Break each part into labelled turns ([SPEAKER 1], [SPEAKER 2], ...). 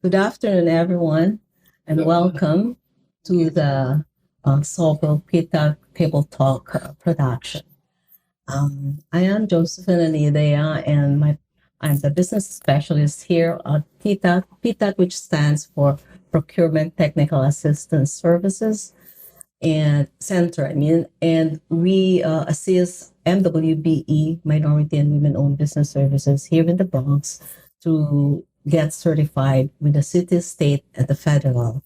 [SPEAKER 1] Good afternoon, everyone, and welcome to the Solville PTAC Table Talk production. I am Josephine Anidea, and I'm the business specialist here at PTAC, which stands for Procurement Technical Assistance Services and Center. And we assist MWBE, Minority and Women-Owned Business Services, here in the Bronx to get certified with the city, state, and the federal.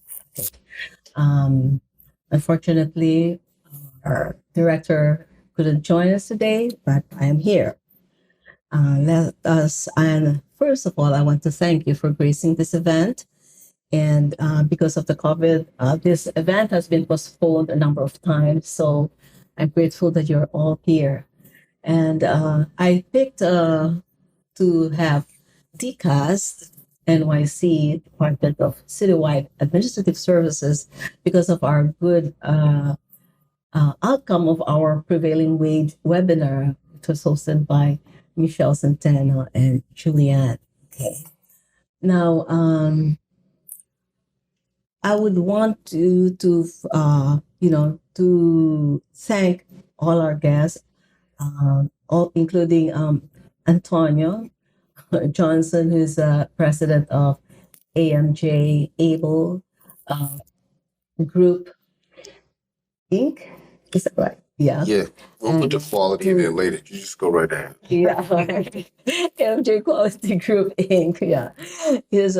[SPEAKER 1] Unfortunately, our director couldn't join us today, but I am here. And first of all, I want to thank you for gracing this event. And because of the COVID, this event has been postponed a number of times. So I'm grateful that you're all here. And I picked to have DCAS, NYC, Department of Citywide Administrative Services, because of our good outcome of our prevailing wage webinar, which was hosted by Michelle Centeno and Julianne. Okay. Now, I would want to thank all our guests, all including Antonio Johnson, who's president of AMJ Able Group Inc. Is that right? Yeah.
[SPEAKER 2] Yeah, we'll put the quality there later. You just go right ahead.
[SPEAKER 1] Yeah. AMJ Quality Group Inc. Yeah. He's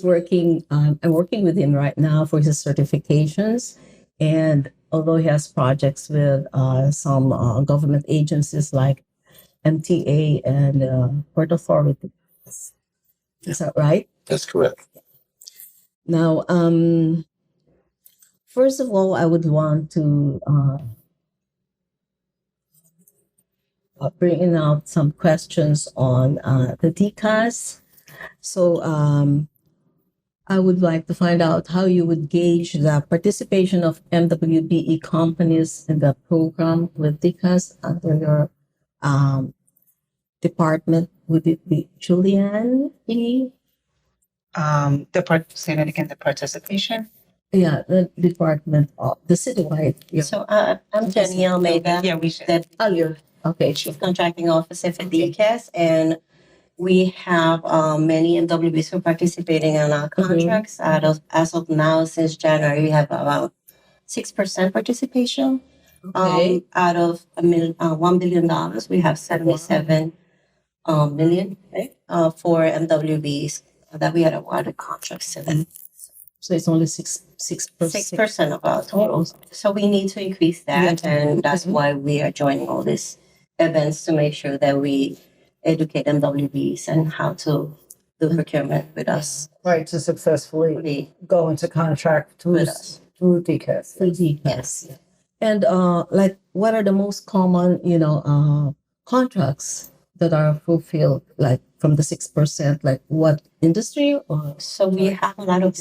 [SPEAKER 1] working. I'm working with him right now for his certifications, and although he has projects with some government agencies like MTA and Port Authority. Is that right?
[SPEAKER 2] That's correct.
[SPEAKER 1] Now, first of all, I would want to bring out some questions on the DCAS. So I would like to find out how you would gauge the participation of MWBE companies in the program with DCAS under your department. Would it be Julianne?
[SPEAKER 3] Say that again, the participation?
[SPEAKER 1] Yeah, the department of the citywide. Yeah.
[SPEAKER 4] So I'm Jenny Almeida.
[SPEAKER 3] Yeah, we should.
[SPEAKER 1] You're okay.
[SPEAKER 4] Chief Contracting Officer for DCAS, and we have many MWBs who are participating in our contracts. As of now, since January, we have about 6% participation.
[SPEAKER 1] Okay.
[SPEAKER 4] Out of $1 billion, we have 77 million for MWBs that we had awarded contracts to them.
[SPEAKER 1] So it's only 6%
[SPEAKER 4] of our total. So we need to increase that, and that's why we are joining all these events to make sure that we educate MWBs and how to do procurement with us.
[SPEAKER 5] Right, to successfully go into contract through DCAS.
[SPEAKER 1] Through DCAS.
[SPEAKER 4] Yes.
[SPEAKER 1] And what are the most common, contracts that are fulfilled, like from the 6%, like what industry or?
[SPEAKER 4] So we have a lot of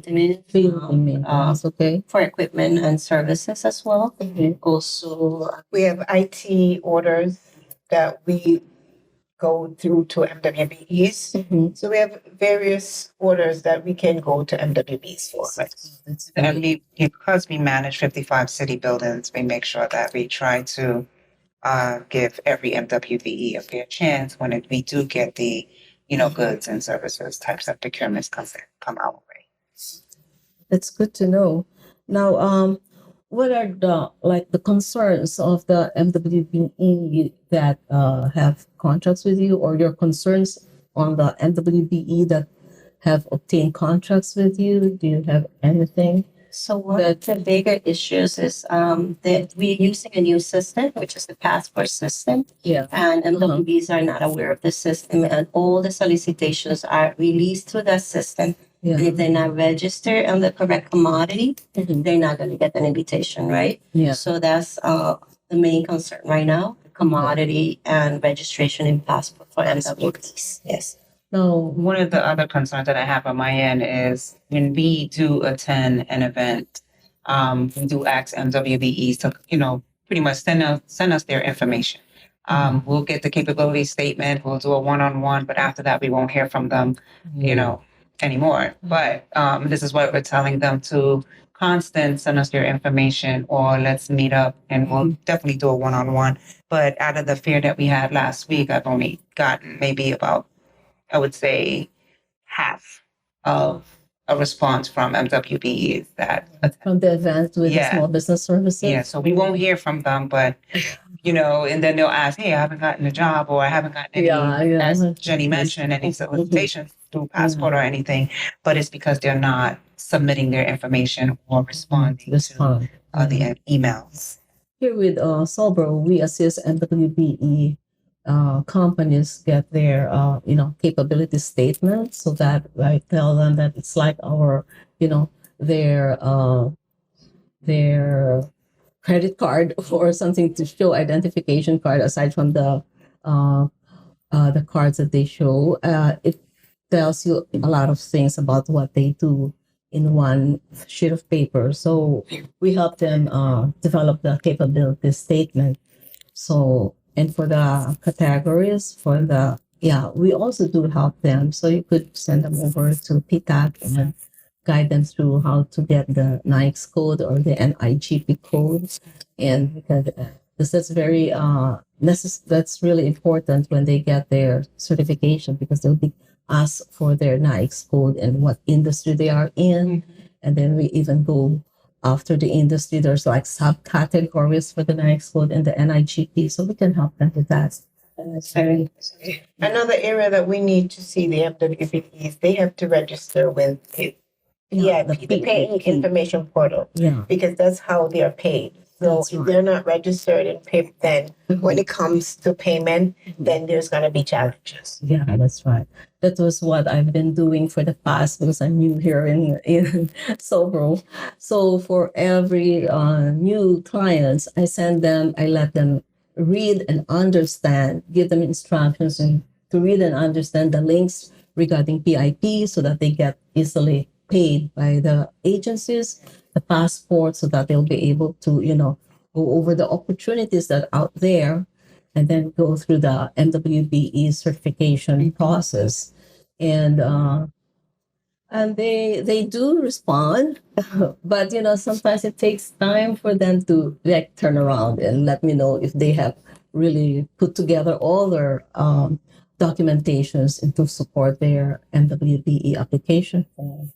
[SPEAKER 4] maintenance,
[SPEAKER 1] Okay.
[SPEAKER 4] for equipment and services as well. Also,
[SPEAKER 3] We have IT orders that we go through to MWBEs. So we have various orders that we can go to MWBs for. And because we manage 55 city buildings, we make sure that we try to give every MWBE a fair chance when we do get the, goods and services types of procurements come our way.
[SPEAKER 1] That's good to know. Now, what are the concerns of the MWBE that have contracts with you, or your concerns on the MWBE that have obtained contracts with you? Do you have anything?
[SPEAKER 4] so one of the bigger issues is that we're using a new system, which is the passport system.
[SPEAKER 1] Yeah.
[SPEAKER 4] And MWBs are not aware of the system, and all the solicitations are released through that system.
[SPEAKER 1] Yeah.
[SPEAKER 4] And if they're not registered on the correct commodity, they're not going to get an invitation, right?
[SPEAKER 1] Yeah.
[SPEAKER 4] So that's the main concern right now: commodity and registration in passport for MWBs. Yes.
[SPEAKER 1] No.
[SPEAKER 3] One of the other concerns that I have on my end is when we do attend an event, we do ask MWBEs to, pretty much send us their information.
[SPEAKER 6] We'll get the capability statement, we'll do a one-on-one, but after that, we won't hear from them, anymore. But this is what we're telling them to constant send us your information or let's meet up and we'll definitely do a one-on-one. But out of the fear that we had last week, I've only gotten maybe about, I would say, half of a response from MWBE that
[SPEAKER 1] From the event with the
[SPEAKER 6] Yeah.
[SPEAKER 1] small business services.
[SPEAKER 6] yeah, so we won't hear from them, but and then they'll ask, hey, I haven't gotten a job or I haven't gotten any, as Jenny mentioned, any solicitations through Passport or anything, but it's because they're not submitting their information or responding to the emails.
[SPEAKER 1] Here with Solbro, we assist MWBE companies get their capability statements, so that I tell them that it's like our their credit card or something to show identification card aside from the cards that they show. It tells you a lot of things about what they do in one sheet of paper. So we help them develop the capability statement. So, and for the categories, we also do help them. So you could send them over to PTAC and guide them through how to get the NICE code or the NIGP code. And because that's very that's really important when they get their certification, because they'll be asked for their NICE code and what industry they are in. And then we even go after the industry. There's like subcategories for the NICE code and the NIGP, so we can help them with that.
[SPEAKER 3] Another area that we need to see the MWBEs, they have to register with the Paying Information Portal, because that's how they are paid. So if they're not registered and paid, then when it comes to payment, then there's going to be challenges.
[SPEAKER 1] Yeah, that's right. That was what I've been doing for the past, because I'm new here in Sobro. So for every new clients, I let them read and understand, give them instructions and to read and understand the links regarding PIP, so that they get easily paid by the agencies, the passport, so that they'll be able to, go over the opportunities that are out there, and then go through the MWBE certification process. And they do respond, but sometimes it takes time for them to turn around and let me know if they have really put together all their documentations and to support their MWBE application form.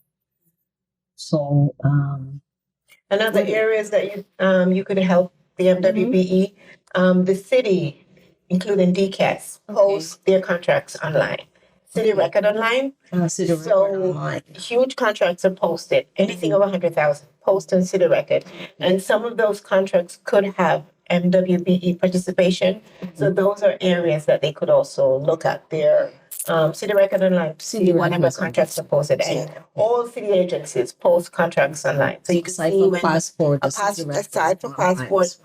[SPEAKER 1] So
[SPEAKER 3] another areas that you could help the MWBE, the city, including DCAS, post their contracts online. City Record Online.
[SPEAKER 1] City Record Online.
[SPEAKER 3] Huge contracts are posted. Anything over 100,000 post on City Record, and some of those contracts could have MWBE participation. So those are areas that they could also look at. Their City Record Online, see whatever contracts are posted, and all city agencies post contracts online. So you can
[SPEAKER 1] Aside
[SPEAKER 3] see
[SPEAKER 1] from
[SPEAKER 3] when
[SPEAKER 1] passport,
[SPEAKER 3] aside from passport,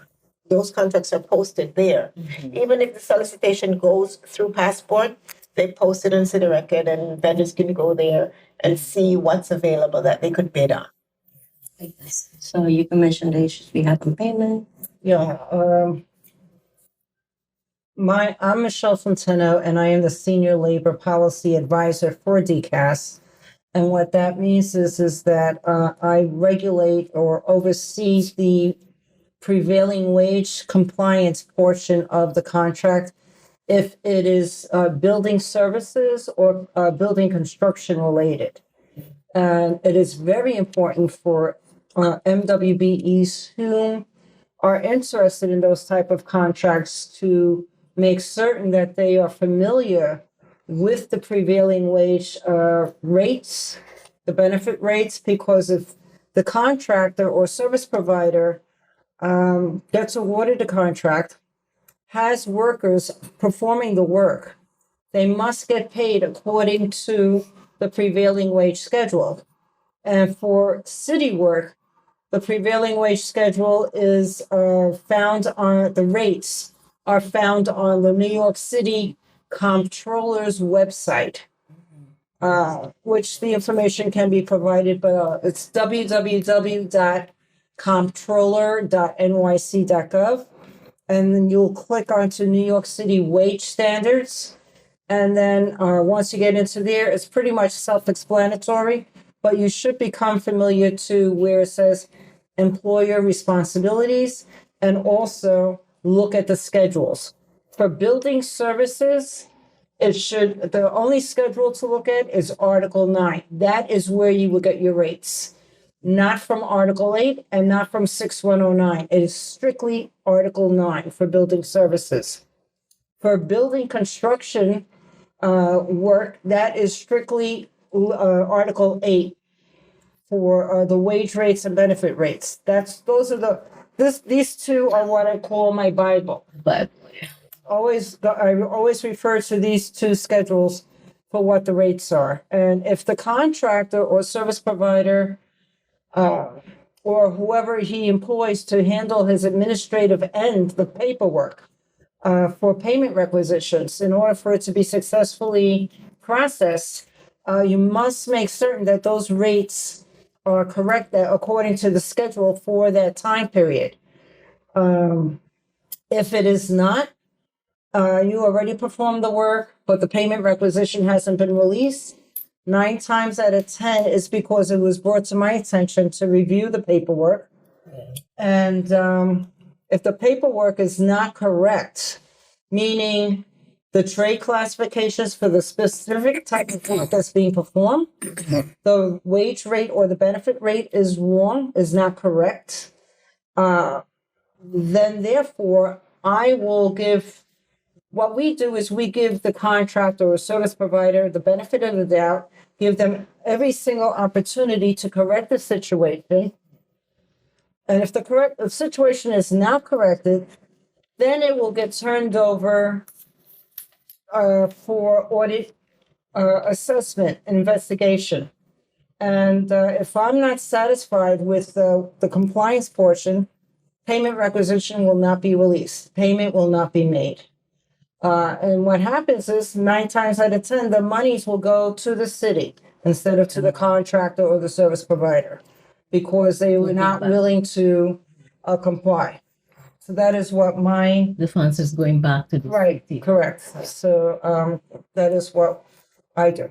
[SPEAKER 3] those contracts are posted there. Even if the solicitation goes through passport, they post it on City Record, and vendors can go there and see what's available that they could bid on.
[SPEAKER 4] So you can mention the issues we have on payment.
[SPEAKER 5] Yeah. I'm Michelle Centeno, and I am the Senior Labor Policy Advisor for DCAS. And what that means is that I regulate or oversee the prevailing wage compliance portion of the contract, if it is building services or building construction related. And it is very important for MWBEs who are interested in those type of contracts to make certain that they are familiar with the prevailing wage rates, the benefit rates, because if the contractor or service provider gets awarded a contract, has workers performing the work, they must get paid according to the prevailing wage schedule. And for city work, the prevailing wage schedule is found on, the rates are found on the New York City Comptroller's website, which the information can be provided, but it's www.comptroller.nyc.gov. and then you'll click onto New York City wage standards. And then once you get into there, it's pretty much self-explanatory, but you should become familiar to where it says employer responsibilities, and also look at the schedules. For building services, the only schedule to look at is Article 9. That is where you will get your rates. Not from Article 8 and not from 6109. It is strictly Article 9 for building services. For building construction work, that is strictly Article 8 for the wage rates and benefit rates. These two are what I call my Bible.
[SPEAKER 1] But
[SPEAKER 5] I always refer to these two schedules for what the rates are. And if the contractor or service provider or whoever he employs to handle his administrative end, the paperwork for payment requisitions, in order for it to be successfully processed, you must make certain that those rates are correct according to the schedule for that time period. If it is not, you already performed the work, but the payment requisition hasn't been released, 9 times out of 10 is because it was brought to my attention to review the paperwork. And if the paperwork is not correct, meaning the trade classifications for the specific type of work that's being performed, the wage rate or the benefit rate is wrong, is not correct, then therefore what we do is we give the contractor or service provider the benefit of the doubt, give them every single opportunity to correct the situation. And if the situation is not corrected, then it will get turned over for audit, assessment, investigation. And if I'm not satisfied with the compliance portion, payment requisition will not be released. Payment will not be made. And what happens is 9 times out of 10, the monies will go to the city instead of to the contractor or the service provider because they were not willing to comply. So that is what
[SPEAKER 1] the funds is going back to the
[SPEAKER 5] right,
[SPEAKER 1] city.
[SPEAKER 5] correct. So that is what I do.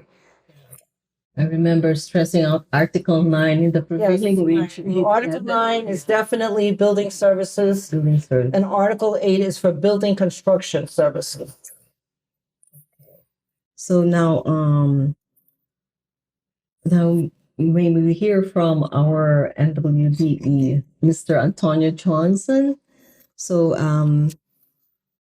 [SPEAKER 1] I remember stressing out Article 9 in the prevailing wage.
[SPEAKER 5] Article 9 is definitely building services,
[SPEAKER 1] Building service.
[SPEAKER 5] and Article 8 is for building construction services.
[SPEAKER 1] So now when we hear from our NWDE, Mr. Antonio Johnson. So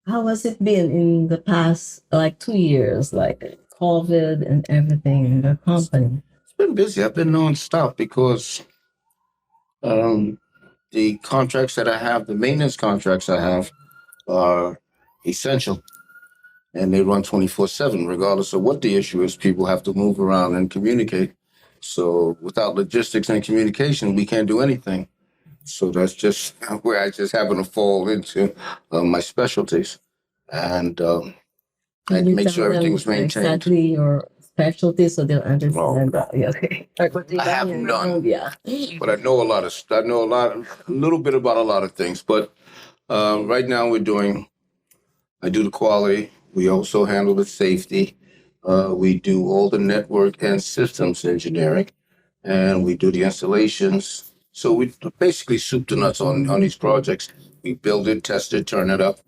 [SPEAKER 1] how has it been in the past 2 years, like COVID and everything in the company?
[SPEAKER 2] It's been busy. I've been nonstop because the contracts that I have, the maintenance contracts I have, are essential. And they run 24/7, regardless of what the issue is. People have to move around and communicate. So without logistics and communication, we can't do anything. So that's just where I just happen to fall into my specialties. And I had to make sure everything was maintained.
[SPEAKER 1] Exactly your specialty, so they'll understand that. Yeah, okay.
[SPEAKER 2] I have none,
[SPEAKER 1] Yeah.
[SPEAKER 2] but I know a little bit about a lot of things. But right now I do the quality. We also handle the safety. We do all the network and systems engineering, and we do the installations. So we basically soup to nuts on these projects. We build it, test it, turn it up.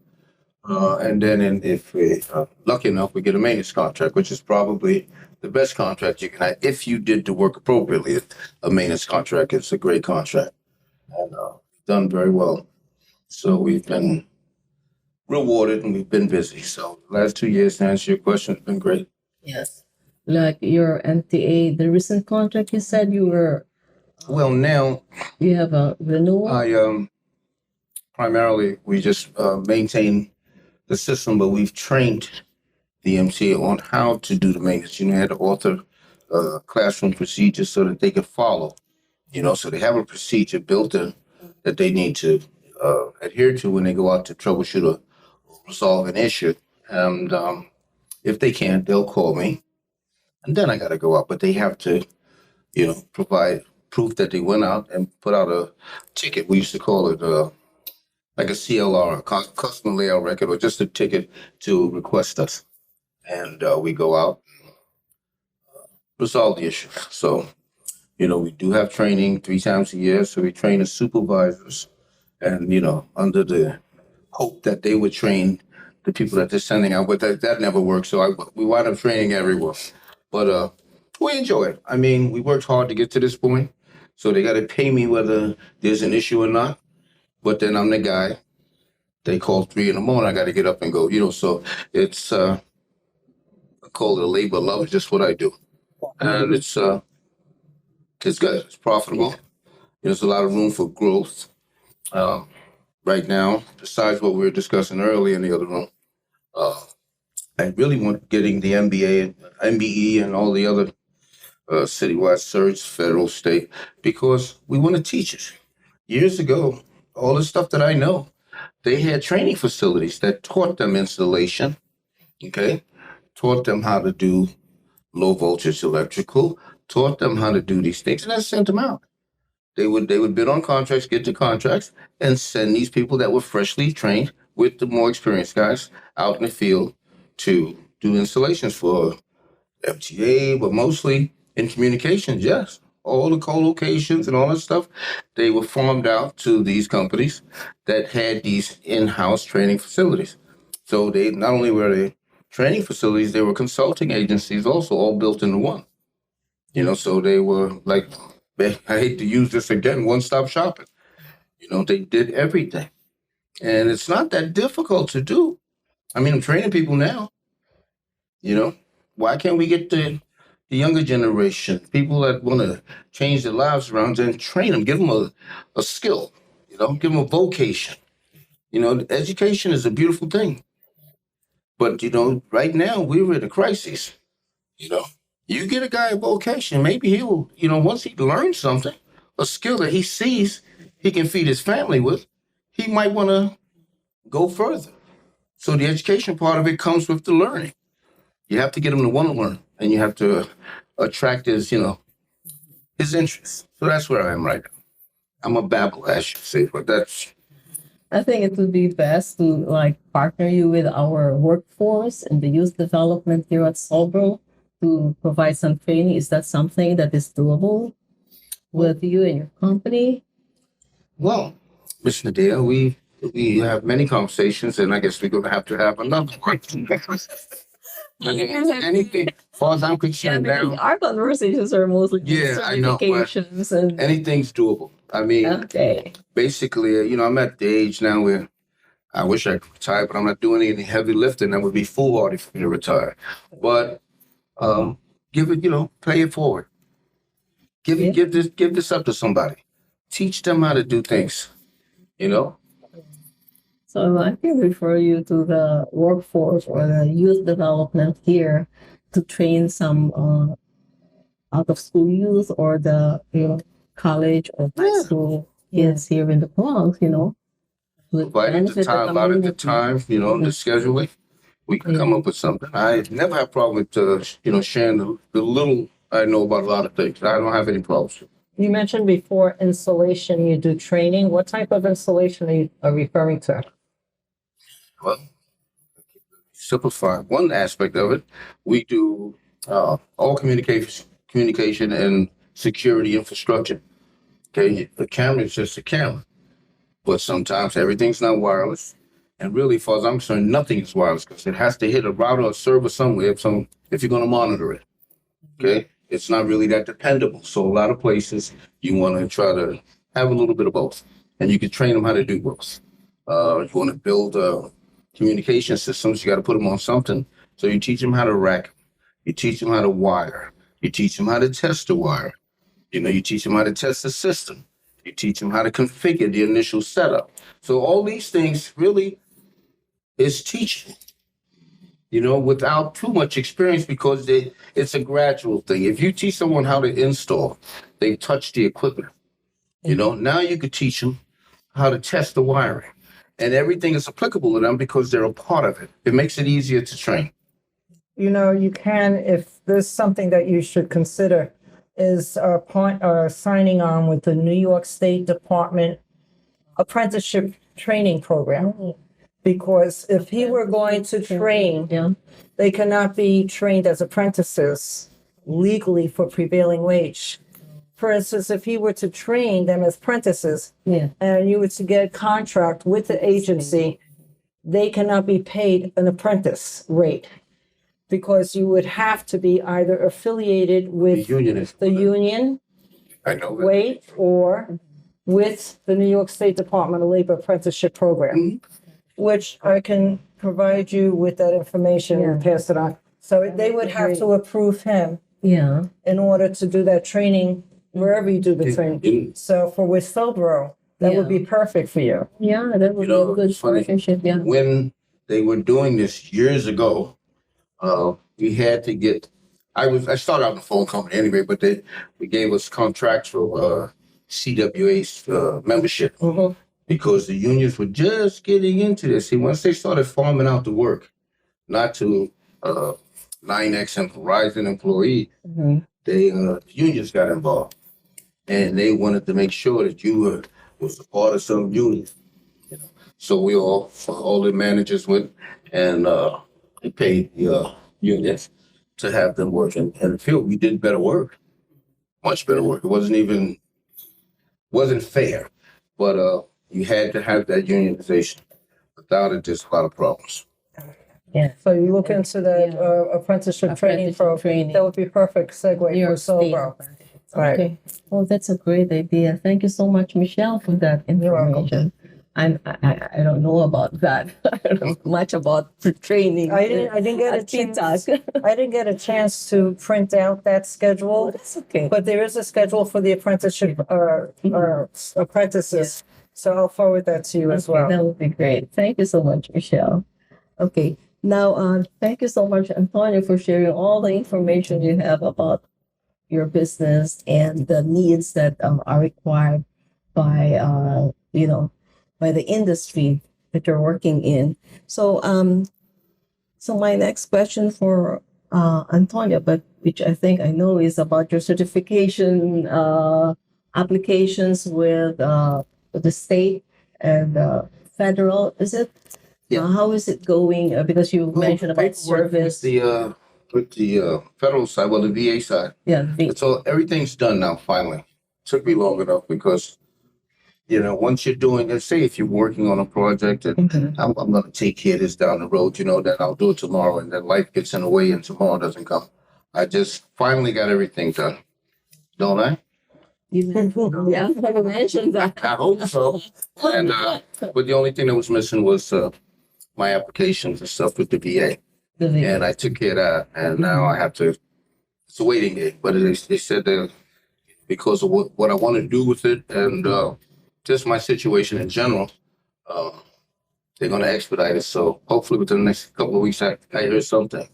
[SPEAKER 2] And then if we're lucky enough, we get a maintenance contract, which is probably the best contract you can have. If you did the work appropriately, a maintenance contract is a great contract. And done very well. So we've been rewarded and we've been busy. So the last 2 years, to answer your question, it's been great.
[SPEAKER 1] Yes. Like your MTA, the recent contract you said
[SPEAKER 2] Well, now
[SPEAKER 1] you have a renewal?
[SPEAKER 2] I primarily we just maintain the system, but we've trained the MTA on how to do the maintenance. You know, had to author classroom procedures so that they could follow. You know, so they have a procedure built in that they need to adhere to when they go out to troubleshoot or resolve an issue. And if they can't, they'll call me, and then I got to go out. But they have to, provide proof that they went out and put out a ticket. We used to call it like a CLR, a customer layout record, or just a ticket to request us. And we go out, resolve the issue. So, we do have training 3 times a year. So we train the supervisors and, under the hope that they would train the people that they're sending out, but that never works. So we wind up training everyone. But we enjoy it. I mean, we worked hard to get to this point. So they got to pay me whether there's an issue or not. But then I'm the guy. They call 3 in the morning. I got to get up and go. So it's I call it a labor of love. It's just what I do, and it's good. It's profitable. There's a lot of room for growth. Right now, besides what we were discussing earlier in the other room, I really want getting the MBA, MBE, and all the other citywide certs, federal, state, because we want to teach it. Years ago, all the stuff that I know, they had training facilities that taught them installation, okay? Taught them how to do low voltage electrical, taught them how to do these things, and then sent them out. They would bid on contracts, get the contracts, and send these people that were freshly trained with the more experienced guys out in the field to do installations for FTA, but mostly in communications, yes. All the co-locations and all that stuff, they were farmed out to these companies that had these in-house training facilities. So they not only were they training facilities, they were consulting agencies also, all built into one. So they were like, I hate to use this again, one-stop shopping. They did everything. And it's not that difficult to do. I mean, I'm training people now. Why can't we get the younger generation, people that want to change their lives around, and train them, give them a skill, give them a vocation. Education is a beautiful thing. But, right now we're in a crisis. You get a guy a vocation, maybe he will, once he learns something, a skill that he sees he can feed his family with, he might want to go further. So the education part of it comes with the learning. You have to get him to want to learn, and you have to attract his interest. So that's where I am right now. I'm a babbler, as you say, but that's...
[SPEAKER 1] I think it would be best to partner you with our workforce and the youth development here at Sobro to provide some training. Is that something that is doable with you and your company? Well,
[SPEAKER 2] Ms. Nadia, we have many conversations, and I guess we're going to have another one. Anything, as far as I'm concerned now.
[SPEAKER 1] Our conversations are mostly
[SPEAKER 2] I know,
[SPEAKER 1] certifications and
[SPEAKER 2] anything's doable. I mean,
[SPEAKER 1] okay.
[SPEAKER 2] Basically, I'm at the age now where I wish I could retire, but I'm not doing any heavy lifting. That would be foolhardy for me to retire. But give it, pay it forward. Give this up to somebody. Teach them how to do things.
[SPEAKER 1] So I can refer you to the workforce or the youth development here to train some out of school youth or the college or high school kids here in the Bronx.
[SPEAKER 2] Provided the time, allotted the time, the scheduling, we can come up with something. I never have a problem with sharing the little I know about a lot of things. I don't have any problems.
[SPEAKER 5] You mentioned before installation, you do training. What type of installation are you referring to?
[SPEAKER 2] Well, simplify one aspect of it. We do all communication and security infrastructure. Okay, the camera is just a camera, but sometimes everything's not wireless. And really, as far as I'm concerned, nothing is wireless because it has to hit a router or server somewhere if you're going to monitor it. Okay, it's not really that dependable. So a lot of places you want to try to have a little bit of both, and you can train them how to do both. You want to build communication systems, you got to put them on something. So you teach them how to rack them. You teach them how to wire. You teach them how to test the wire. You teach them how to test the system. You teach them how to configure the initial setup. So all these things really is teaching, without too much experience because it's a gradual thing. If you teach someone how to install, they touch the equipment. Now you could teach them how to test the wiring. And everything is applicable to them because they're a part of it. It makes it easier to train.
[SPEAKER 5] You can, if there's something that you should consider, is signing on with the New York State Department apprenticeship training program. Because if he were going to train,
[SPEAKER 1] Yeah.
[SPEAKER 5] they cannot be trained as apprentices legally for prevailing wage. For instance, if he were to train them as apprentices
[SPEAKER 1] Yeah.
[SPEAKER 5] and you were to get a contract with the agency, they cannot be paid an apprentice rate because you would have to be either affiliated
[SPEAKER 2] The
[SPEAKER 5] with
[SPEAKER 2] union is.
[SPEAKER 5] the union
[SPEAKER 2] I know that.
[SPEAKER 5] wage or with the New York State Department of Labor Apprenticeship Program, which I can provide you with that information and pass it on. So they would have to approve him
[SPEAKER 1] Yeah.
[SPEAKER 5] in order to do that training wherever you do the training.
[SPEAKER 2] In-
[SPEAKER 5] So for Whistlerboro, that would be perfect for you.
[SPEAKER 1] Yeah, that would
[SPEAKER 2] You know,
[SPEAKER 1] be a good
[SPEAKER 2] it's funny.
[SPEAKER 1] partnership. Yeah.
[SPEAKER 2] When they were doing this years ago, we had to get. I started out in the phone company anyway, but we gave us contracts for CWA's membership
[SPEAKER 5] Mhm.
[SPEAKER 2] because the unions were just getting into this. See, once they started farming out the work, not to 9X and Verizon employees,
[SPEAKER 1] Mhm.
[SPEAKER 2] they unions got involved, and they wanted to make sure that you was a part of some union. So we all the managers went and they paid the unions to have them work in the field. We did better work, much better work. It wasn't fair, but you had to have that unionization. Without it, there's a lot of problems.
[SPEAKER 5] So you look into that apprenticeship training program.
[SPEAKER 1] training.
[SPEAKER 5] That would be perfect segue
[SPEAKER 1] New
[SPEAKER 5] for
[SPEAKER 1] York State.
[SPEAKER 5] Whistlerboro. Right.
[SPEAKER 1] Okay. Well, that's a great idea. Thank you so much, Michelle, for that
[SPEAKER 5] You're welcome.
[SPEAKER 1] information. I don't know about that. I don't know much about the training.
[SPEAKER 5] I didn't get a
[SPEAKER 1] at
[SPEAKER 5] chance.
[SPEAKER 1] PTAC.
[SPEAKER 5] I didn't get a chance to print out that schedule,
[SPEAKER 1] That's okay.
[SPEAKER 5] but there is a schedule for the apprenticeship apprentices. So I'll forward that to you as
[SPEAKER 1] Okay,
[SPEAKER 5] well.
[SPEAKER 1] that would be great. Thank you so much, Michelle. Okay. Now, thank you so much, Antonio, for sharing all the information you have about your business and the needs that are required by, by the industry that you're working in. So, so my next question for Antonio, but which I think I know is about your certification applications with the state and federal. Is it?
[SPEAKER 2] Yeah.
[SPEAKER 1] How is it going? Because you mentioned about
[SPEAKER 2] Paperwork
[SPEAKER 1] service.
[SPEAKER 2] with the federal side, well, the VA side.
[SPEAKER 1] Yeah.
[SPEAKER 2] It's all everything's done now. Finally, took me long enough because once you're doing it, say if you're working on a project and
[SPEAKER 1] Mhm.
[SPEAKER 2] I'm going to take care of this down the road, then I'll do it tomorrow, and then life gets in the way and tomorrow doesn't come. I just finally got everything done, don't I?
[SPEAKER 1] Yeah, you mentioned that.
[SPEAKER 2] I hope so. And but the only thing that was missing was my applications and stuff with the VA, and I took care of that, and now I have to. It's a waiting game, but they said that because of what I want to do with it and just my situation in general, they're going to expedite it. So hopefully within the next couple of weeks, I hear something.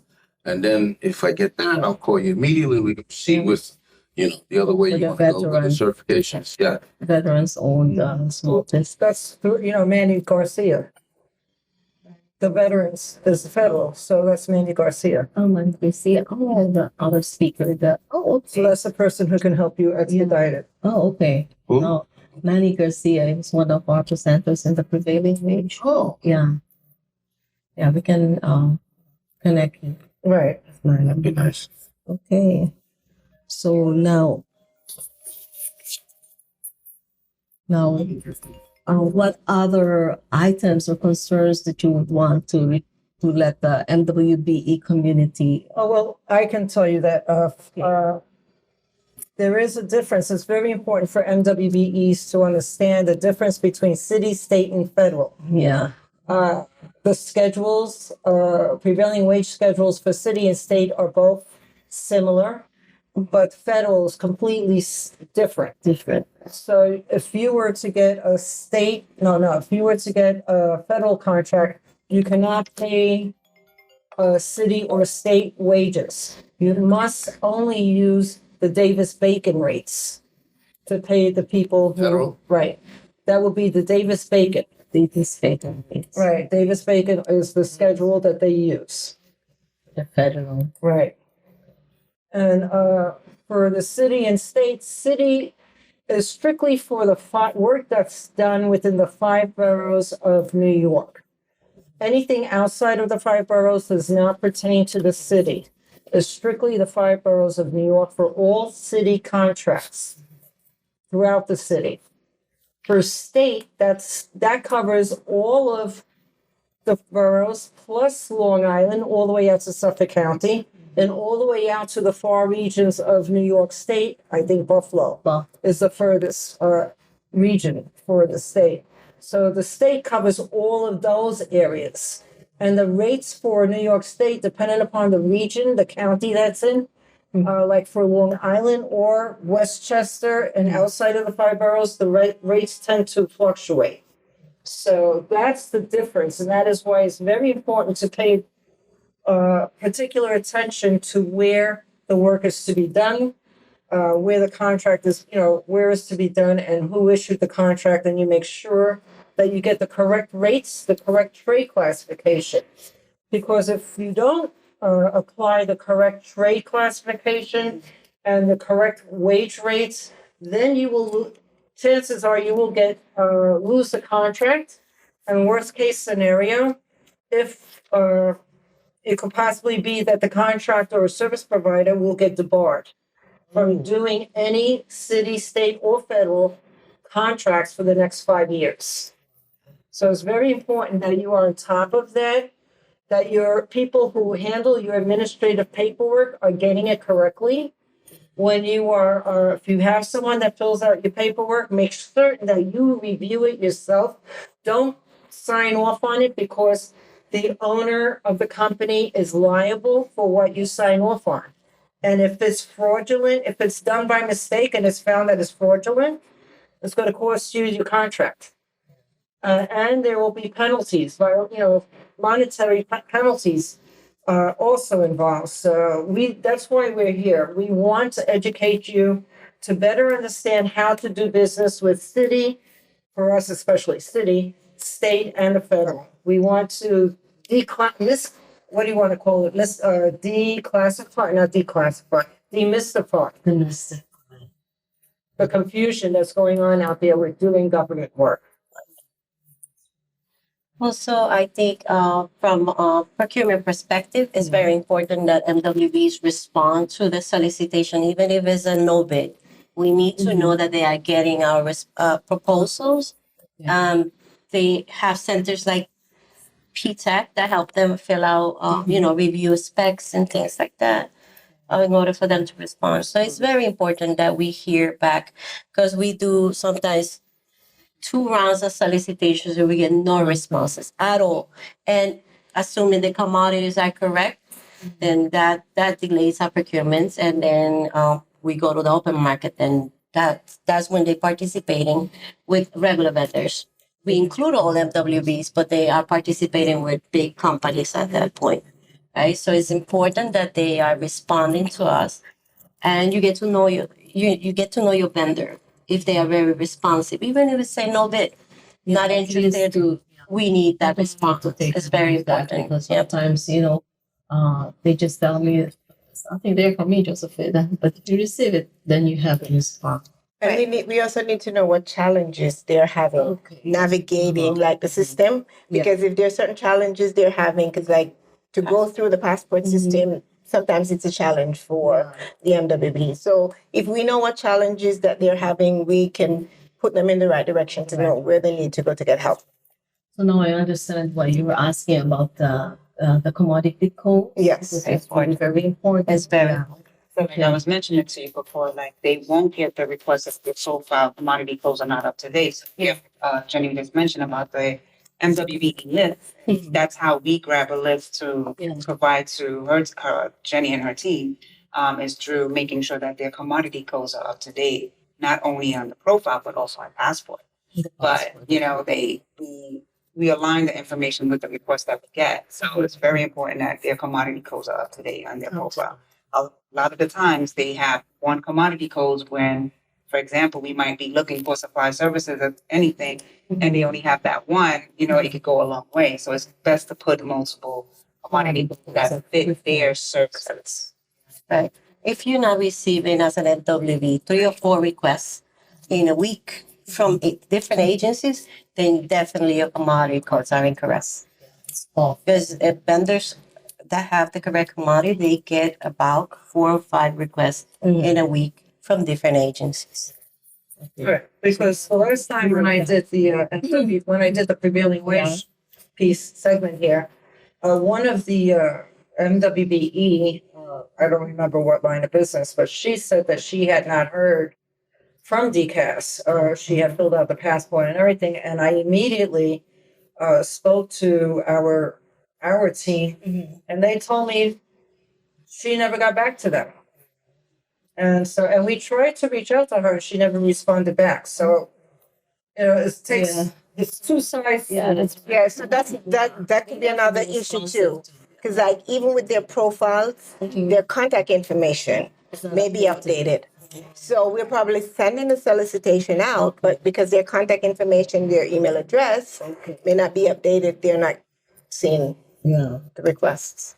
[SPEAKER 2] And then if I get that, I'll call you immediately. We can proceed with, the other way
[SPEAKER 1] With
[SPEAKER 2] you
[SPEAKER 1] the
[SPEAKER 2] want to go with the
[SPEAKER 1] veteran.
[SPEAKER 2] certifications. Yeah.
[SPEAKER 1] Veterans owned small business.
[SPEAKER 5] That's through, Manny Garcia. The veterans is federal, so that's Manny Garcia.
[SPEAKER 1] Oh, and we see the other speaker.
[SPEAKER 5] So that's the person who can help you expedite it.
[SPEAKER 1] Oh, okay.
[SPEAKER 2] Who?
[SPEAKER 1] Oh, Manny Garcia is one of our presenters in the prevailing wage.
[SPEAKER 2] Oh.
[SPEAKER 1] Yeah. Yeah, we can connect you.
[SPEAKER 5] Right.
[SPEAKER 2] That'd be nice.
[SPEAKER 1] Okay. So now, what other items or concerns that you would want to let the MWBE community?
[SPEAKER 5] Oh, well, I can tell you that there is a difference. It's very important for MWBEs to understand the difference between city, state, and federal.
[SPEAKER 1] Yeah.
[SPEAKER 5] The schedules, prevailing wage schedules for city and state are both similar, but federal is completely different. So if you were to get if you were to get a federal contract, you cannot pay city or state wages. You must only use the Davis-Bacon rates to pay the people who,
[SPEAKER 2] Federal?
[SPEAKER 5] right. That would be the Davis-Bacon.
[SPEAKER 1] Davis-Bacon.
[SPEAKER 5] Right. Davis-Bacon is the schedule that they use.
[SPEAKER 1] The federal.
[SPEAKER 5] Right. And for the city and state, city is strictly for the work that's done within the 5 boroughs of New York. Anything outside of the 5 boroughs does not pertain to the city. It's strictly the 5 boroughs of New York for all city contracts throughout the city. For state, that covers all of the boroughs plus Long Island, all the way out to Suffolk County, and all the way out to the far regions of New York State. I think Buffalo is the furthest region for the state. So the state covers all of those areas. And the rates for New York State, depending upon the region, the county that's in, like for Long Island or Westchester and outside of the 5 boroughs, the rates tend to fluctuate. So that's the difference. And that is why it's very important to pay particular attention to where the work is to be done, where the contract is, where it's to be done and who issued the contract. And you make sure that you get the correct rates, the correct trade classification. Because if you don't apply the correct trade classification and the correct wage rates, then you will, chances are you will lose the contract. And worst case scenario, if it could possibly be that the contractor or service provider will get debarred from doing any city, state, or federal contracts for the next 5 years. So it's very important that you are on top of that your people who handle your administrative paperwork are getting it correctly. When you are, if you have someone that fills out your paperwork, make certain that you review it yourself. Don't sign off on it because the owner of the company is liable for what you sign off on. And if it's fraudulent, if it's done by mistake and it's found that it's fraudulent, it's going to cost you your contract. And there will be penalties, monetary penalties also involved. So that's why we're here. We want to educate you to better understand how to do business with city, for us especially city, state, and the federal. We want to demystify the confusion that's going on out there with doing government work.
[SPEAKER 4] Also, I think from a procurement perspective, it's very important that MWBs respond to the solicitation, even if it's a no bid. We need to know that they are getting our proposals. They have centers like PTAC that help them fill out, review specs and things like that in order for them to respond. So it's very important that we hear back because we do sometimes 2 rounds of solicitations and we get no responses at all. And assuming the commodities are correct, then that delays our procurements. And then we go to the open market and that's when they're participating with regular vendors. We include all MWBs, but they are participating with big companies at that point, right? So it's important that they are responding to us, and you get to know you get to know your vendor if they are very responsive, even if they say no bid, not interested. We need that response. It's very important.
[SPEAKER 1] Because sometimes they just tell me something there for me, Josephine, but if you receive it, then you have to respond.
[SPEAKER 3] And we also need to know what challenges they're having navigating like the system, because if there are certain challenges they're having, because like to go through the passport system, sometimes it's a challenge for the MWB. So if we know what challenges that they're having, we can put them in the right direction to know where they need to go to get help.
[SPEAKER 1] So now I understand why you were asking about the commodity code.
[SPEAKER 3] Yes,
[SPEAKER 1] It's very important.
[SPEAKER 4] It's very important.
[SPEAKER 6] Like I was mentioning to you before, like they won't get the request if their profile commodity codes are not up to date. So if Jenny just mentioned about the MWB list, that's how we grab a list to provide to her Jenny and her team, is through making sure that their commodity codes are up to date, not only on the profile but also on passport. But we align the information with the request that we get. So it's very important that their commodity codes are up to date on their profile. A lot of the times they have one commodity codes when, for example, we might be looking for supply services or anything, and they only have that one, it could go a long way. So it's best to put multiple commodity codes that fit their services.
[SPEAKER 4] Right. If you're not receiving as an MWB 3 or 4 requests in a week from different agencies, then definitely your commodity codes are incorrect.
[SPEAKER 1] Oh,
[SPEAKER 4] Because vendors that have the correct commodity, they get about 4 or 5 requests in a week from different agencies.
[SPEAKER 5] Right, because the last time when I did the prevailing wage piece segment here, one of the MWBE, I don't remember what line of business, but she said that she had not heard from DCAS, or she had filled out the passport and everything, and I immediately spoke to our team, and they told me she never got back to them. And we tried to reach out to her, and she never responded back. So, it takes,
[SPEAKER 1] Yeah.
[SPEAKER 5] it's two sides.
[SPEAKER 1] Yeah, that's
[SPEAKER 3] Yeah, so that could be another issue too. Because like even with their profiles, their contact information may be updated. So we're probably sending a solicitation out, but because their contact information, their email address may not be updated, they're not seeing
[SPEAKER 1] Yeah.
[SPEAKER 3] the requests.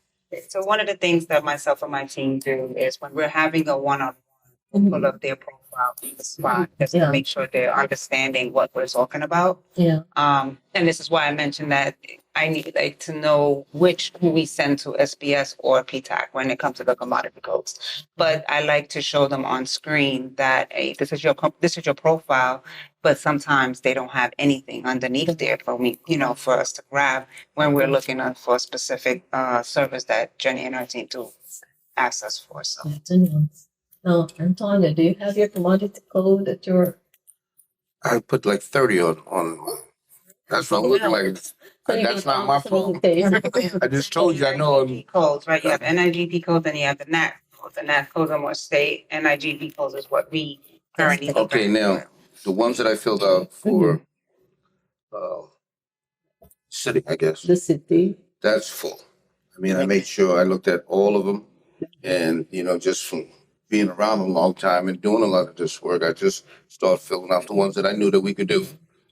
[SPEAKER 6] So one of the things that myself and my team do is when we're having a one-on-one, pull up their profile from the spot just
[SPEAKER 1] Yeah.
[SPEAKER 6] to make sure they're understanding what we're talking about.
[SPEAKER 1] Yeah.
[SPEAKER 6] And this is why I mentioned that I need to know who we send to SBS or PTAC when it comes to the commodity codes. But I like to show them on screen that, hey, this is your profile, but sometimes they don't have anything underneath there for me, for us to grab when we're looking for a specific service that Jenny and her team do ask us for. So
[SPEAKER 1] Good to know. Now, Antonia, do you have your commodity code at your?
[SPEAKER 2] I put like 30 on. That's what I'm looking like. That's not my fault. I just told you I know.
[SPEAKER 6] NIGP codes, right? You have NIGP codes and you have the NAC codes. The NAC codes are more state. NIGP codes is what we currently.
[SPEAKER 2] Okay, now the ones that I filled out for city, I guess
[SPEAKER 1] The city.
[SPEAKER 2] that's full. I mean, I made sure I looked at all of them, and just from being around a long time and doing a lot of this work, I just started filling out the ones that I knew that we could do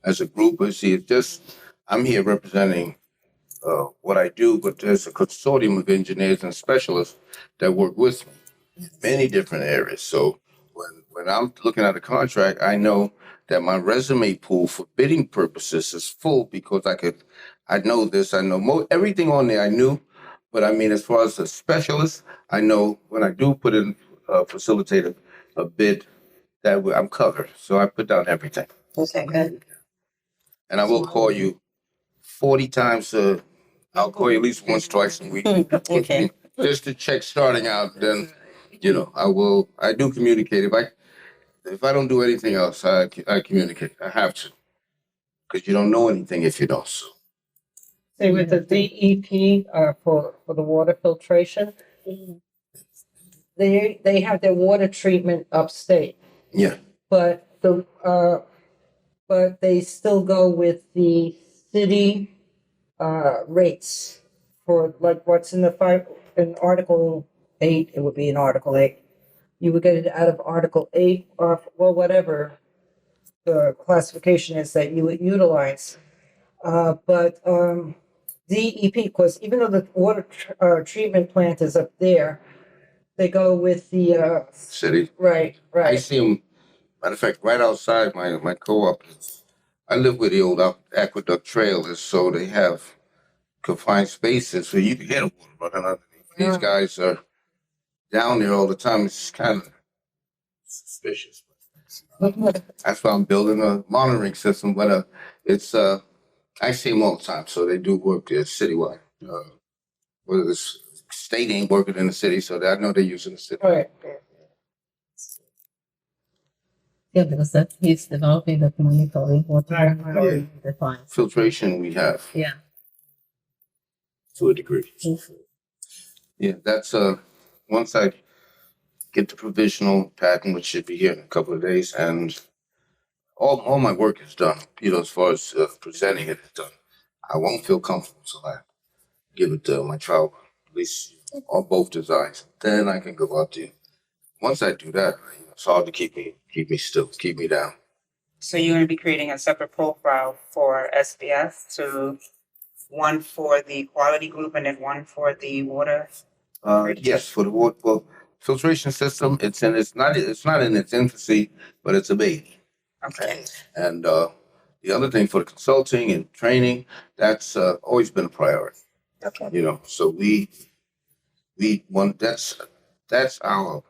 [SPEAKER 2] as a group. And see, I'm here representing what I do, but there's a consortium of engineers and specialists that work with me in many different areas. So when I'm looking at a contract, I know that my resume pool for bidding purposes is full because I know this, I know everything on there I knew, but I mean, as far as a specialist, I know when I do put in facilitate a bid that I'm covered. So I put down everything.
[SPEAKER 4] Okay, good.
[SPEAKER 2] And I will call you 40 times. I'll call you at least once, twice a week.
[SPEAKER 4] Okay.
[SPEAKER 2] Just to check starting out. Then, I do communicate. If I don't do anything else, I communicate. I have to. Because you don't know anything if you don't. So.
[SPEAKER 5] Say with the DEP, for the water filtration, they have their water treatment upstate,
[SPEAKER 2] Yeah.
[SPEAKER 5] but but they still go with the city rates for like what's in Article 8. It would be in Article 8. You would get it out of Article 8 or whatever the classification is that you would utilize. But DEP, because even though the water treatment plant is up there, they go with the
[SPEAKER 2] City.
[SPEAKER 5] right.
[SPEAKER 2] I see them. Matter of fact, right outside my co-op. I live where the old aqueduct trail is, so they have confined spaces where you can get a water running underneath. These guys are down there all the time. It's kind of suspicious. That's why I'm building a monitoring system, but it's I see them all the time, so they do work there citywide. Whether the state ain't working in the city, so I know they're using the city.
[SPEAKER 5] Right.
[SPEAKER 1] Yeah, because that he's developing that monitoring water
[SPEAKER 5] Right.
[SPEAKER 1] defined.
[SPEAKER 2] Filtration we have
[SPEAKER 1] Yeah.
[SPEAKER 2] to a degree. Yeah, that's once I get the provisional patent, which should be here in a couple of days, and all my work is done. As far as presenting it is done. I won't feel comfortable until I give it to my child, at least on both designs. Then I can go out there. Once I do that, it's hard to keep me still, keep me down.
[SPEAKER 6] So you're going to be creating a separate profile for SBS one for the quality group and then one for the water.
[SPEAKER 2] Yes, for the water. Well, filtration system. It's not in its infancy, but it's a baby.
[SPEAKER 6] Okay.
[SPEAKER 2] And the other thing for the consulting and training, that's always been a priority.
[SPEAKER 3] Okay.
[SPEAKER 2] You know, so we want that's our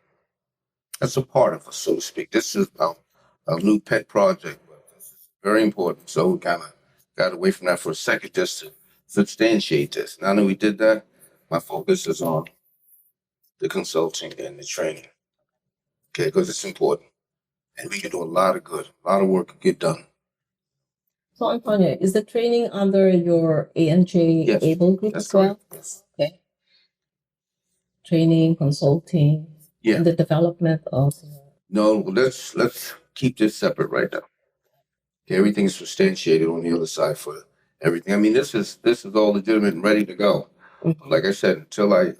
[SPEAKER 2] that's a part of us, so to speak. This is our new pet project, but it's very important. So we kind of got away from that for a second just to substantiate this. Now that we did that, my focus is on the consulting and the training. Okay, because it's important, and we can do a lot of good, a lot of work can get done.
[SPEAKER 1] So, Antonia, is the training under your ANJ
[SPEAKER 2] Yes,
[SPEAKER 1] Able group
[SPEAKER 2] that's
[SPEAKER 1] as well?
[SPEAKER 2] correct. Yes.
[SPEAKER 1] Okay. Training, consulting,
[SPEAKER 2] Yeah.
[SPEAKER 1] and the development of.
[SPEAKER 2] No, let's keep this separate right now. Okay, everything is substantiated on the other side for everything. I mean, this is all legitimate and ready to go.
[SPEAKER 1] Mhm.
[SPEAKER 2] Like I said, until I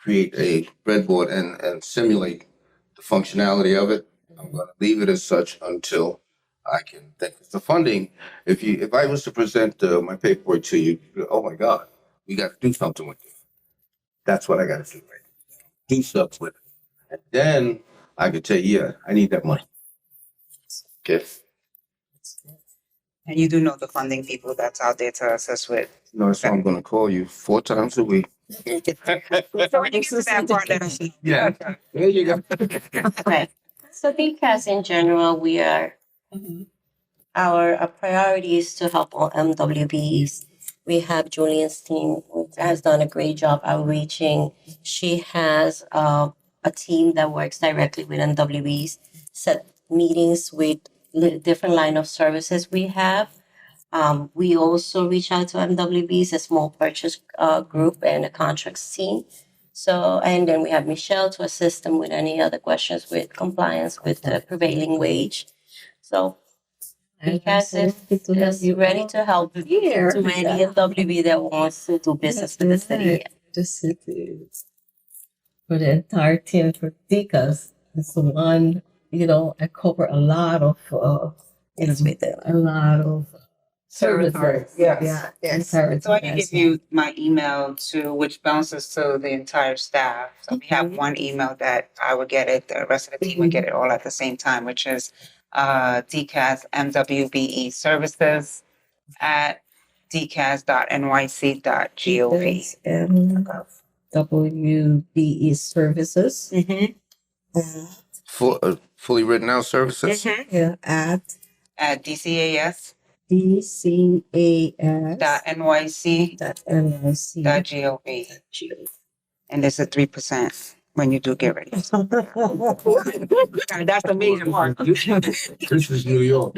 [SPEAKER 2] create a breadboard and simulate the functionality of it, I'm going to leave it as such until I can think. The funding, if I was to present my paperwork to you, oh my God, we got to do something with this. That's what I got to do, right? Do stuff with it, and then I could tell you, yeah, I need that money. Okay.
[SPEAKER 6] And you do know the funding people that's out there to assist with.
[SPEAKER 2] No, that's why I'm going to call you 4 times a week.
[SPEAKER 6] So when you get to that part, let us know.
[SPEAKER 2] Yeah. There you go.
[SPEAKER 4] Right. So DCAS in general, we are our priority is to help all MWBs. We have Julian's team, which has done a great job outreaching. She has a team that works directly with MWBs, set meetings with different line of services we have. We also reach out to MWBs, a small purchase group, and a contracts team. So, and then we have Michelle to assist them with any other questions with compliance with the prevailing wage. So, DCAS is ready to help
[SPEAKER 1] Here.
[SPEAKER 4] to any MWB that wants to do business with the city.
[SPEAKER 1] The city. For the entire team for DCAS, it's the one, I cover a lot of,
[SPEAKER 4] Yes, we do.
[SPEAKER 1] a lot of services.
[SPEAKER 5] Territory, yes.
[SPEAKER 1] Yeah.
[SPEAKER 3] Yes.
[SPEAKER 1] and
[SPEAKER 6] So I can
[SPEAKER 1] territory
[SPEAKER 6] give
[SPEAKER 1] as well.
[SPEAKER 6] you my email to which bounces to the entire staff. So we have one email that I would get it, the rest of the team would get it all at the same time, which is DCAS MWBE services at dcas.nyc.gov.
[SPEAKER 1] Yes, and WBE services.
[SPEAKER 2] Fully written out services.
[SPEAKER 1] Yeah, at
[SPEAKER 6] At DCAS
[SPEAKER 1] DCAS
[SPEAKER 6] dot NYC
[SPEAKER 1] NYC.
[SPEAKER 6] dot GOV. And it's a 3% when you do get ready. That's the major part.
[SPEAKER 2] This is New York.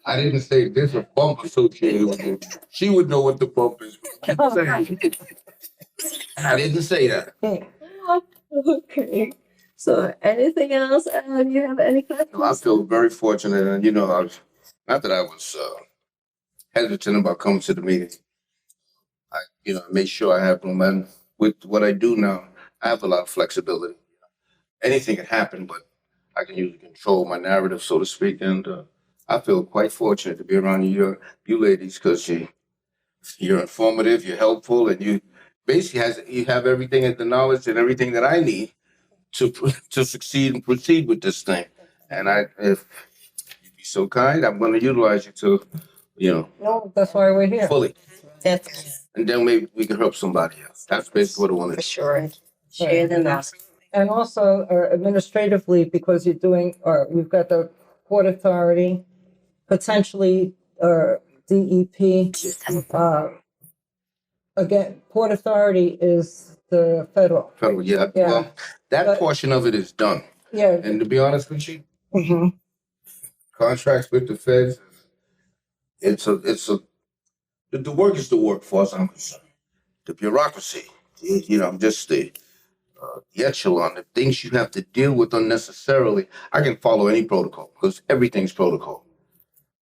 [SPEAKER 2] I didn't say there's a bump associated with it. She would know what the bump is. I didn't say that.
[SPEAKER 1] Okay. So, anything else? Do you have any questions?
[SPEAKER 2] I feel very fortunate, and I was not that I was hesitant about coming to the meeting. I made sure I have momentum with what I do now. I have a lot of flexibility. Anything can happen, but I can usually control my narrative, so to speak. And I feel quite fortunate to be around you ladies, because you're informative, you're helpful, and you basically you have everything and the knowledge and everything that I need to succeed and proceed with this thing. And if you'd be so kind, I'm going to utilize you to,
[SPEAKER 5] No, that's why we're here.
[SPEAKER 2] fully.
[SPEAKER 4] That's
[SPEAKER 2] And then maybe we can help somebody else. That's basically what I want
[SPEAKER 3] For
[SPEAKER 2] to do.
[SPEAKER 3] sure.
[SPEAKER 4] share the knowledge.
[SPEAKER 5] And also administratively, because you've got the Port Authority, potentially DEP. Again, Port Authority is the federal.
[SPEAKER 2] Federal, yeah.
[SPEAKER 5] Yeah.
[SPEAKER 2] Well, that
[SPEAKER 5] But-
[SPEAKER 2] portion of it is done.
[SPEAKER 5] Yeah.
[SPEAKER 2] And to be honest with you,
[SPEAKER 5] Mhm.
[SPEAKER 2] contracts with the feds, the work is the work, for as I'm concerned. The bureaucracy, just the echelon, the things you have to deal with unnecessarily. I can follow any protocol because everything's protocol.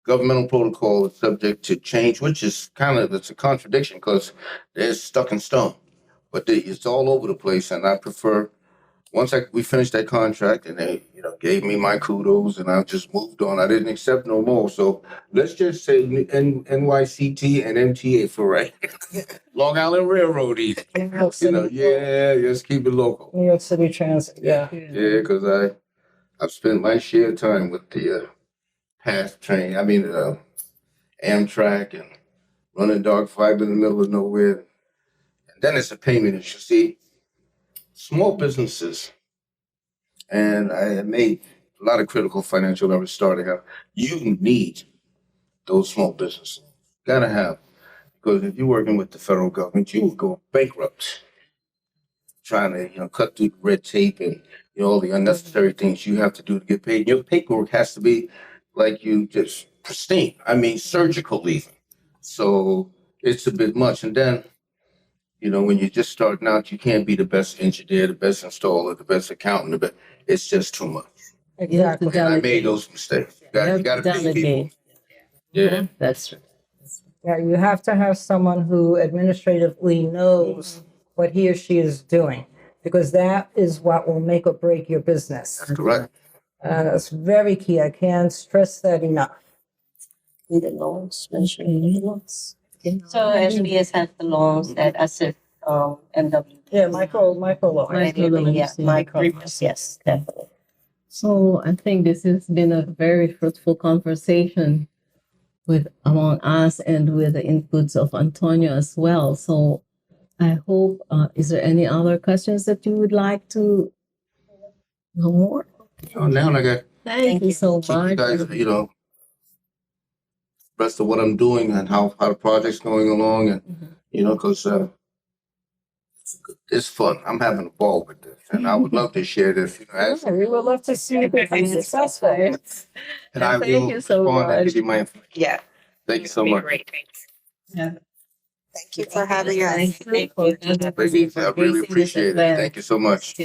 [SPEAKER 2] Governmental protocol is subject to change, which is it's a contradiction because they're stuck in stone. But it's all over the place, and I prefer once we finished that contract and they gave me my kudos and I just moved on. I didn't accept no more. So let's just say NYCT and MTA for right. Long Island Railroad.
[SPEAKER 5] New York City.
[SPEAKER 2] Just keep it local.
[SPEAKER 5] New York City Transit. Yeah.
[SPEAKER 2] Yeah, because I've spent my share of time with the path train. Amtrak and running dark fiber in the middle of nowhere. And then it's a payment issue. See, small businesses, and I have made a lot of critical financial errors starting out. You need those small businesses. Gotta have. Because if you're working with the federal government, you will go bankrupt trying to, cut through the red tape and all the unnecessary things you have to do to get paid. Your paperwork has to be like you just pristine. Surgical even. So it's a bit much. And then, when you're just starting out, you can't be the best engineer, the best installer, the best accountant. But it's just too much.
[SPEAKER 1] You have to
[SPEAKER 5] Exactly.
[SPEAKER 2] And I made
[SPEAKER 1] delegate.
[SPEAKER 2] those mistakes. You
[SPEAKER 1] You have
[SPEAKER 2] got
[SPEAKER 1] to
[SPEAKER 2] to pay people.
[SPEAKER 1] delegate.
[SPEAKER 2] Yeah.
[SPEAKER 1] That's true.
[SPEAKER 5] Yeah, you have to have someone who administratively knows what he or she is doing, because that is what will make or break your business.
[SPEAKER 2] That's correct.
[SPEAKER 5] That's very key. I can't stress that enough.
[SPEAKER 4] In the loans, mentioning the loans. So SBS has the loans that assist MW.
[SPEAKER 5] Yeah, micro loan.
[SPEAKER 1] Micro loans,
[SPEAKER 4] Yeah,
[SPEAKER 1] yeah.
[SPEAKER 4] micro loans, yes, definitely.
[SPEAKER 1] So I think this has been a very fruitful conversation among us and with the inputs of Antonio as well. So I hope, is there any other questions that you would like to know more?
[SPEAKER 2] Now I got
[SPEAKER 1] Thank you so
[SPEAKER 2] keep you
[SPEAKER 1] much.
[SPEAKER 2] guys, rest of what I'm doing and how the project's going along, and because it's fun. I'm having a ball with this, and I would love to share this.
[SPEAKER 5] Yeah, we would love to see you become successful.
[SPEAKER 2] And I
[SPEAKER 1] Thank
[SPEAKER 2] will
[SPEAKER 1] you so
[SPEAKER 2] respond and
[SPEAKER 1] much.
[SPEAKER 2] give you my information.
[SPEAKER 6] Yeah.
[SPEAKER 2] Thank you so much.
[SPEAKER 6] Great, thanks.
[SPEAKER 3] Thank you for having us.
[SPEAKER 1] Thank you for
[SPEAKER 2] I really appreciate it. Thank you so much.